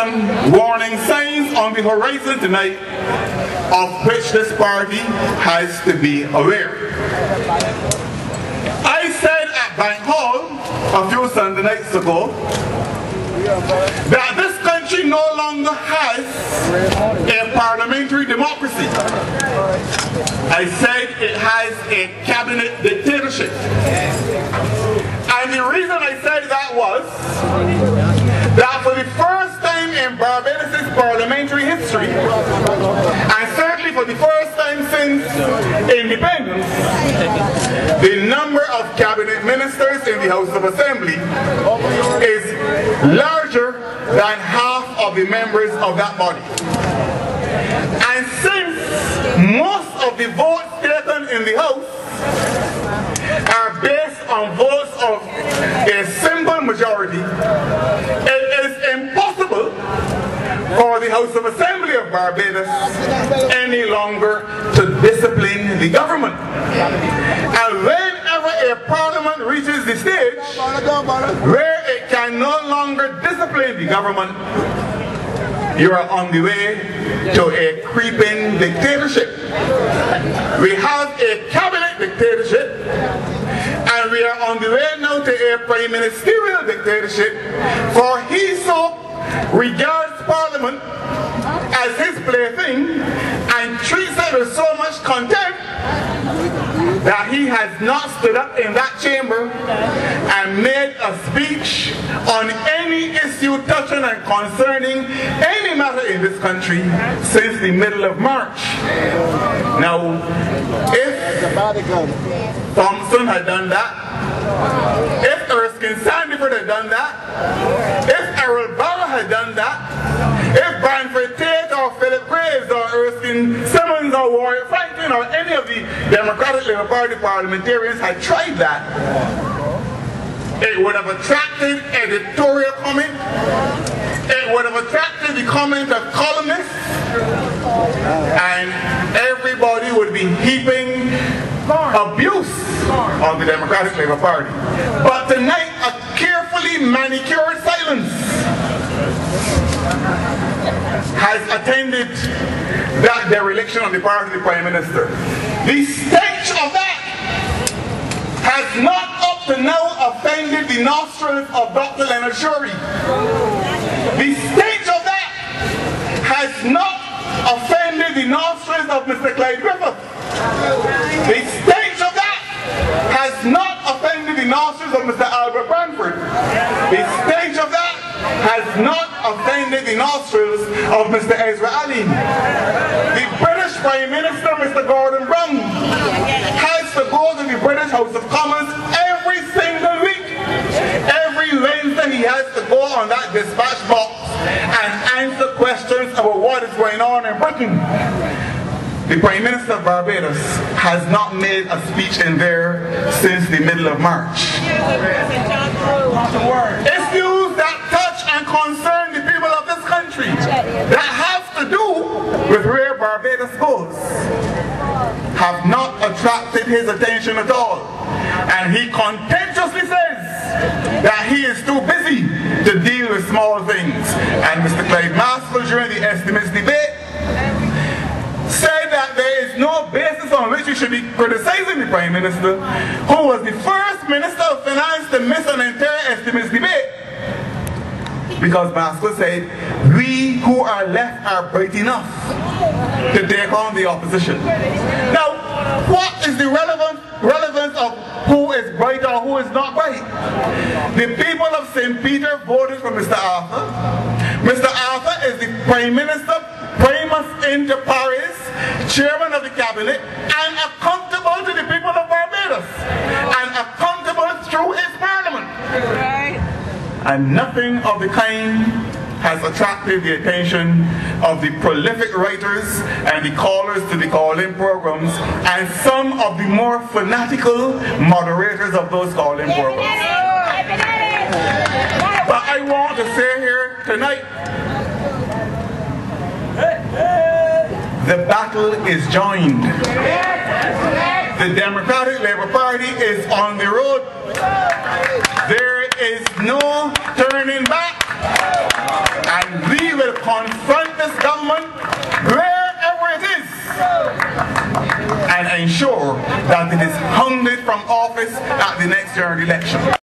some warning signs on the horizon tonight of which this party has to be aware. I said at Bank Hall a few Sunday nights ago that this country no longer has a parliamentary democracy. I said it has a cabinet dictatorship. And the reason I said that was that for the first time in Barbados' parliamentary history, and certainly for the first time since independence, the number of cabinet ministers in the House of Assembly is larger than half of the members of that body. And since most of the votes taken in the House are based on votes of a simple majority, it is impossible for the House of Assembly of Barbados any longer to discipline the government. And whenever a parliament reaches the stage where it can no longer discipline the government, you are on the way to a creeping dictatorship. We have a cabinet dictatorship, and we are on the way now to a prime ministerial dictatorship, for he so regards Parliament as his plaything and treats it with so much contempt that he has not stood up in that chamber and made a speech on any issue touching and concerning any matter in this country since the middle of March. Now, if Thompson had done that, if Erskine Sandiford had done that, if Errol Barrow had done that, if Branford Tate or Philip Graves or Erskine Simmons or Warren Franklin or any of the Democratic Labour Party parliamentarians had tried that, it would have attracted editorial comment, it would have attracted the comment of columnists, and everybody would be heaping abuse on the Democratic Labour Party. But tonight, a carefully manicured silence has attended that dereliction on the part of the Prime Minister. The stench of that has not up to now offended the nostrils of Dr. Leonard Shorey. The stench of that has not offended the nostrils of Mr. Clyde Griffith. The stench of that has not offended the nostrils of Mr. Albert Branford. The stench of that has not offended the nostrils of Mr. Ezra Ali. The British Prime Minister, Mr. Gordon Brown, has to go to the British House of Commons every single week. Every Wednesday he has to go on that dispatch box and answer questions about what is going on in Britain. The Prime Minister of Barbados has not made a speech in there since the middle of March. Issues that touch and concern the people of this country, that have to do with where Barbados goes, have not attracted his attention at all. And he contemptuously says that he is too busy to deal with small things. And Mr. Clyde Maxwell, during the estimates debate, said that there is no basis on which you should be criticizing the Prime Minister, who was the first Minister of Finance to miss an entire estimates debate. Because Maxwell said, we who are left are bright enough to take on the opposition. Now, what is the relevance of who is bright or who is not bright? The people of St. Peter voted for Mr. Arthur. Mr. Arthur is the Prime Minister, primus inter pares, chairman of the cabinet, and accountable to the people of Barbados, and accountable through his parliament. And nothing of the kind has attracted the attention of the prolific writers and the callers to the call-in programs, and some of the more fanatical moderators of those call-in programs. But I want to say here tonight, the battle is joined. The Democratic Labour Party is on the road. There is no turning back. And we will confront this government wherever it is and ensure that it is hounded from office at the next general election.